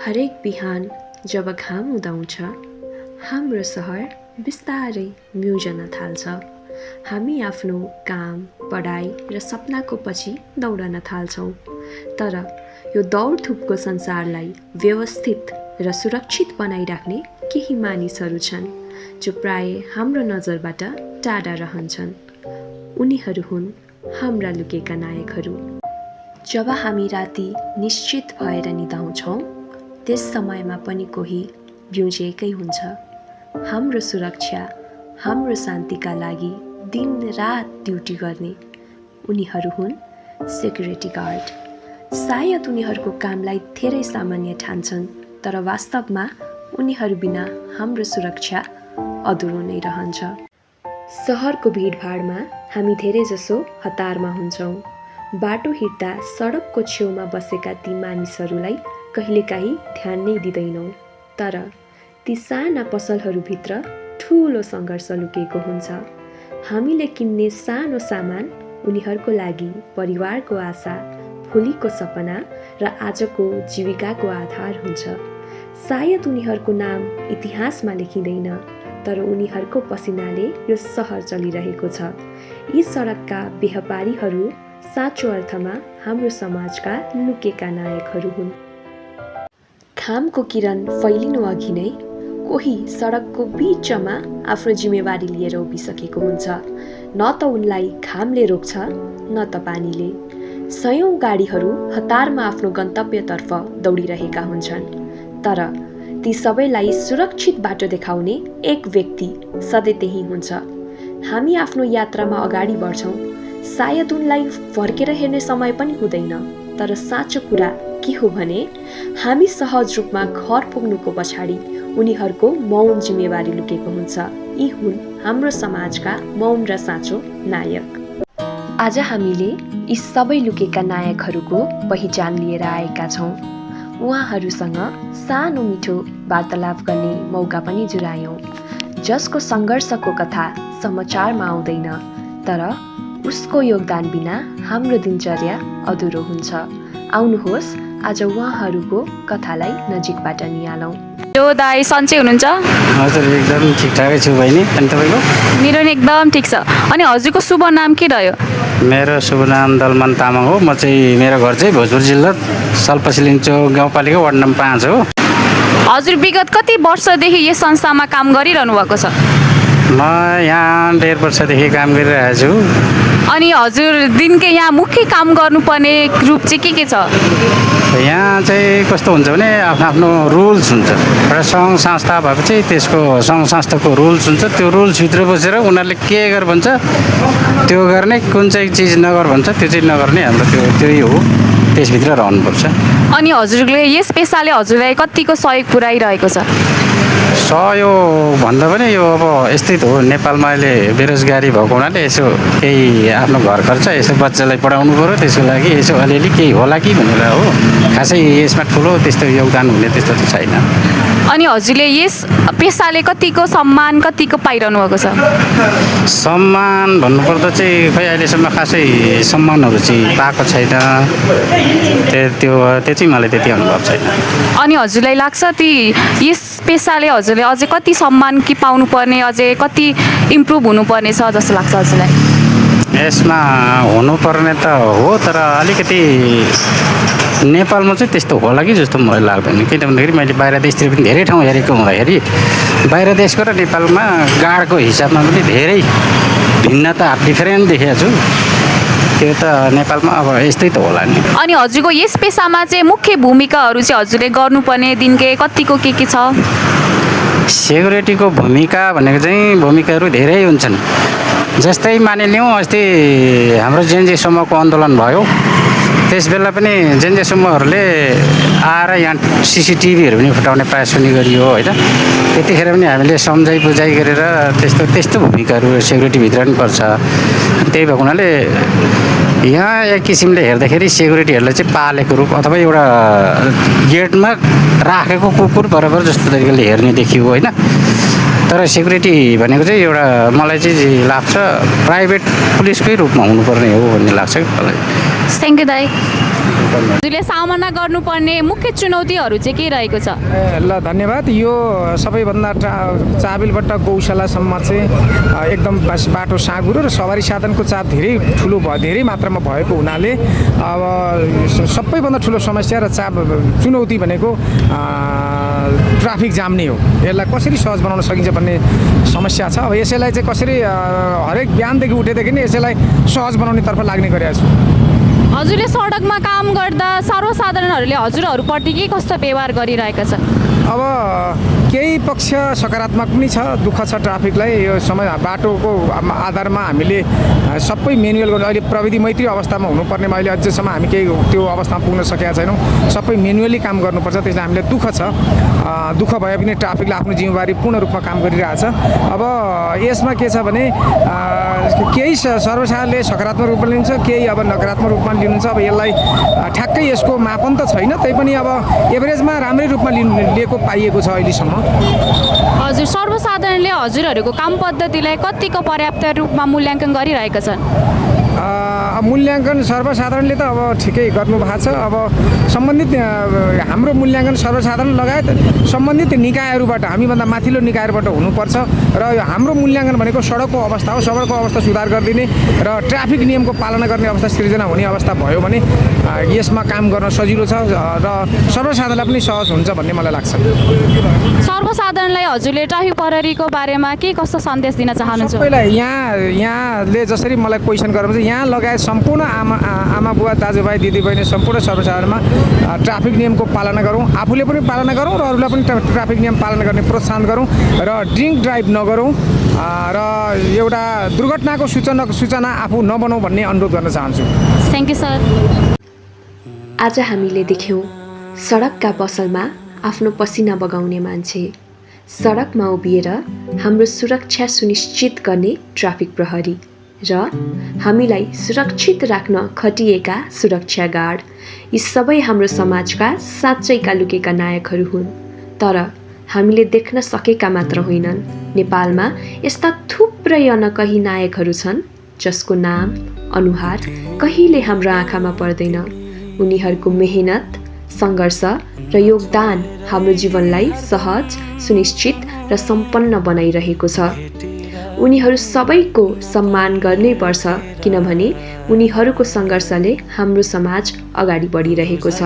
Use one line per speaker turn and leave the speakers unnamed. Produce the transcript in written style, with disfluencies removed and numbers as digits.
हरेक बिहान जब घाम उदाउँछ, हाम्रो सहर बिस्तारै म्युजन थाल्छ। हामी आफ्नो काम, पढाइ र सपनाको पछि दौडन थाल्छौँ। तर यो दौडधुपको संसारलाई व्यवस्थित र सुरक्षित बनाइराख्ने केही मानिसहरू छन् जो प्राय हाम्रो नजरबाट टाढा रहन्छन्। उनीहरू हुन् हाम्रा लुकेका नायकहरू। जब हामी राति निश्चित भएर निदाउँछौँ, त्यस समयमा पनि कोही ब्युजिएकै हुन्छ। हाम्रो सुरक्षा, हाम्रो शान्तिका लागि दिन रात ड्युटी गर्ने उनीहरू हुन् सेक्युरिटी गार्ड। सायद उनीहरूको कामलाई धेरै सामान्य ठान्छन्, तर वास्तवमा उनीहरू बिना हाम्रो सुरक्षा अधुरो नै रहन्छ। सहरको भिडभाडमा हामी धेरैजसो हतारमा हुन्छौँ। बाटो हिँड्दा सडकको छेउमा बसेका ती मानिसहरूलाई कहिलेकाहीँ ध्यान नै दिँदैनौँ, तर ती साना पसलहरूभित्र ठुलो सङ्घर्ष लुकेको हुन्छ। हामीले किन्ने सानो सामान उनीहरूको लागि परिवारको आशा, भोलिको सपना र आजको जीविकाको आधार हुन्छ। सायद उनीहरूको नाम इतिहासमा लेखिँदैन, तर उनीहरूको पसिनाले यो सहर चलिरहेको छ। यी सडकका व्यापारीहरू साँचो अर्थमा हाम्रो समाजका लुकेका नायकहरू हुन्। घामको किरण फैलिनु अघि नै कोही सडकको बिचमा आफ्नो जिम्मेवारी लिएर उभिसकेको हुन्छ। न त उनलाई घामले रोक्छ, न त पानीले। सयौं गाडीहरू हतारमा आफ्नो गन्तव्यतर्फ दौडिरहेका हुन्छन्, तर ती सबैलाई सुरक्षित बाटो देखाउने एक व्यक्ति सधैँ त्यही हुन्छ। हामी आफ्नो यात्रामा अगाडि बढ्छौँ। सायद उनलाई फर्केर हेर्ने समय पनि हुँदैन, तर साँचो कुरा के हो भने हामी सहज रूपमा घर पुग्नुको पछाडि उनीहरूको मौन जिम्मेवारी लुकेको हुन्छ। यी हुन् हाम्रो समाजका मौन र साँचो नायक। आज हामीले यी सबै लुकेका नायकहरूको पहिचान लिएर आएका छौँ। उहाँहरूसँग सानो मिठो वार्तालाप गर्ने मौका पनि जुरायौँ, जसको सङ्घर्षको कथा समाचारमा आउँदैन, तर उसको योगदान बिना हाम्रो दिनचर्या अधुरो हुन्छ। आउनुहोस् आज उहाँहरूको कथालाई नजिकबाट निहालौँ।
यो दाई सन्चै हुनुहुन्छ?
हजुर, एकदम ठिकठाकै छु बहिनी। अनि तपाईँको?
मेरो नि एकदम ठिक छ। अनि हजुरको शुभ नाम के रह्यो?
मेरो शुभ नाम दलमान तामाङ हो। म चाहिँ, मेरो घर चाहिँ भोजपुर जिल्ला सल्पसिलिङचोक गाउँपालिका वार्ड नम्बर 5 हो।
हजुर विगत कति वर्षदेखि यस संस्थामा काम गरिरहनु भएको छ?
म यहाँ 1.5 वर्षदेखि काम गरिरहेको छु।
अनि हजुर दिनकै यहाँ मुख्य काम गर्नुपर्ने रूप चाहिँ के छ?
यहाँ चाहिँ कस्तो हुन्छ भने आफ्नो आफ्नो रुल्स हुन्छ। एउटा सङ्घ संस्था भएपछि त्यसको सङ्घ संस्थाको रुल्स हुन्छ। त्यो रुल्सभित्र बसेर उनीहरूले के गर भन्छ त्यो गर्ने, कुन चाहिँ चिज नगर भन्छ त्यो चाहिँ नगर्ने। हाम्रो त्यही हो, त्यसभित्र रहनुपर्छ।
अनि हजुरले यस पेसाले हजुरलाई कतिको सहयोग पुर्याइरहेको छ?
सहयोग भन्दा पनि यो अब यस्तै त हो। नेपालमा अहिले बेरोजगारी भएको हुनाले यसो केही आफ्नो घर खर्च, यसो बच्चालाई पढाउनु पऱ्यो, त्यसको लागि यसो अलिअलि केही होला कि भनेर हो। खासै यसमा ठुलो त्यस्तो योगदान हुने त्यस्तो त छैन।
अनि हजुरले यस पेसाले कतिको सम्मान कतिको पाइरहनु भएको छ?
सम्मान भन्नुपर्दा चाहिँ खै अहिलेसम्म खासै सम्मानहरू चाहिँ पाएको छैन। त्यो चाहिँ मलाई त्यति अनुभव छैन।
अनि हजुरलाई लाग्छ ती यस पेसाले हजुरले अझै कति सम्मान कि पाउनुपर्ने, अझै कति इम्प्रुभ हुनुपर्ने छ जस्तो लाग्छ हजुरलाई?
यसमा हुनुपर्ने त हो, तर अलिकति नेपालमा चाहिँ त्यस्तो होला कि जस्तो मलाई लाग्दैन। किन भन्दाखेरि मैले बाहिर देशतिर पनि धेरै ठाउँ हेरेको हुँदाखेरि बाहिर देशको र नेपालमा गाडको हिसाबमा पनि धेरै भिन्नता, डिफरेन्ट देखेको छु। त्यो त नेपालमा अब यस्तै त होला नि।
अनि हजुरको यस पेसामा चाहिँ मुख्य भूमिकाहरू चाहिँ हजुरले गर्नुपर्ने दिनकै कतिको के छ?
सेक्युरिटीको भूमिका भनेको चाहिँ भूमिकाहरू धेरै हुन्छन्। जस्तै मानिलिउँ अस्ति हाम्रो जेनजी समूहको आन्दोलन भयो। त्यस बेला पनि जेनजी समूहहरूले आएर यहाँ CCTVहरू पनि फुटाउने प्रयास पनि गरियो होइन। त्यतिखेर पनि हामीले सम्झाइ बुझाइ गरेर त्यस्तो भूमिकाहरू सेक्युरिटीभित्र पनि पर्छ। त्यही भएको हुनाले यहाँ एक किसिमले हेर्दाखेरि सेक्युरिटीहरूलाई चाहिँ पालेको रूप अथवा एउटा गेटमा राखेको कुकुर बराबर जस्तो तरिकाले हेर्ने देखियो होइन। तर सेक्युरिटी भनेको चाहिँ एउटा मलाई चाहिँ लाग्छ प्राइभेट पुलिसकै रूपमा हुनुपर्ने हो भन्ने लाग्छ मलाई।
थ्याङ्क यू दाई। हजुरले सामना गर्नुपर्ने मुख्य चुनौतीहरू चाहिँ के रहेको छ?
ल धन्यवाद। यो सबैभन्दा चाबिलबाट गौशालासम्म चाहिँ एकदम बाटो साँघुरो र सवारी साधनको चाप धेरै मात्रामा भएको हुनाले अब सबैभन्दा ठुलो समस्या र चुनौती भनेको ट्राफिक जाम नै हो। यसलाई कसरी सहज बनाउन सकिन्छ भन्ने समस्या छ। अब यसैलाई चाहिँ कसरी हरेक बिहानदेखि उठेदेखि नै यसैलाई सहज बनाउनेतर्फ लाग्ने गरेका छु।
हजुरले सडकमा काम गर्दा सर्वसाधारणहरूले हजुरहरूप्रति के कस्तो व्यवहार गरिरहेका छन्?
अब केही पक्ष सकारात्मक पनि छ, दुःख छ ट्राफिकलाई। यो समय बाटोको आधारमा हामीले सबै म्यानुअल गर्नु, अहिले प्रविधि मैत्री अवस्थामा हुनुपर्नेमा अहिले अझैसम्म हामी केही त्यो अवस्थामा पुग्न सकेका छैनौँ। सबै म्यानुअली काम गर्नुपर्छ, त्यसले हामीलाई दुःख छ। दुःख भए पनि ट्राफिकले आफ्नो जिम्मेवारी पूर्ण रूपमा काम गरिरहेछ। अब यसमा के छ भने केही सर्वसाधारणले सकारात्मक रूपमा लिन्छ, केही अब नकारात्मक रूपमा लिनुहुन्छ। अब यसलाई ठ्याक्कै यसको मापन त छैन, तैपनि अब एभरेजमा राम्रै रूपमा लिएको पाइएको छ अहिलेसम्म।
हजुर, सर्वसाधारणले हजुरहरूको काम पद्धतिलाई कतिको पर्याप्त रूपमा मूल्याङ्कन गरिरहेका छन्?
मूल्याङ्कन सर्वसाधारणले त अब ठिकै गर्नुभएको छ। अब सम्बन्धित हाम्रो मूल्याङ्कन सर्वसाधारण लगायत सम्बन्धित निकायहरूबाट, हामीभन्दा माथिल्लो निकायहरूबाट हुनुपर्छ। र हाम्रो मूल्याङ्कन भनेको सडकको अवस्था हो। सडकको अवस्था सुधार गरिदिने र ट्राफिक नियमको पालना गर्ने अवस्था सिर्जना हुने अवस्था भयो भने यसमा काम गर्न सजिलो छ र सर्वसाधारणलाई पनि सहज हुन्छ भन्ने मलाई लाग्छ।
सर्वसाधारणलाई हजुरले ट्राफिक प्रहरीको बारेमा के कस्तो सन्देश दिन चाहनुहुन्छ?
सबैलाई यहाँले जसरी मलाई क्वेसन गर्नुहुन्छ, यहाँ लगायत सम्पूर्ण आमा बुवा दाजुभाइ दिदीबहिनी सम्पूर्ण सर्वसाधारणमा ट्राफिक नियमको पालना गरौँ, आफूले पनि पालना गरौँ र अरूलाई पनि ट्राफिक नियम पालना गर्ने प्रोत्साहन गरौँ र ड्रिङ्क ड्राइभ नगरौँ र एउटा दुर्घटनाको सूचना आफू नबनाउँ भन्ने अनुरोध गर्न चाहन्छु।
Thank you sir.
आज हामीले देख्यौँ सडकका पसलमा आफ्नो पसिना बगाउने मान्छे, सडकमा उभिएर हाम्रो सुरक्षा सुनिश्चित गर्ने ट्राफिक प्रहरी र हामीलाई सुरक्षित राख्न खटिएका सुरक्षा गार्ड। यी सबै हाम्रो समाजका साँच्चैका लुकेका नायकहरू हुन्। तर हामीले देख्न सकेका मात्र होइनन्। नेपालमा यस्ता थुप्रै अनकही नायकहरू छन् जसको नाम अनुहार कहिले हाम्रो आँखामा पर्दैन। उनीहरूको मेहनत, सङ्घर्ष र योगदान हाम्रो जीवनलाई सहज, सुनिश्चित र सम्पन्न बनाइरहेको छ। उनीहरू सबैको सम्मान गर्नै पर्छ, किनभने उनीहरूको सङ्घर्षले हाम्रो समाज अगाडि बढिरहेको छ।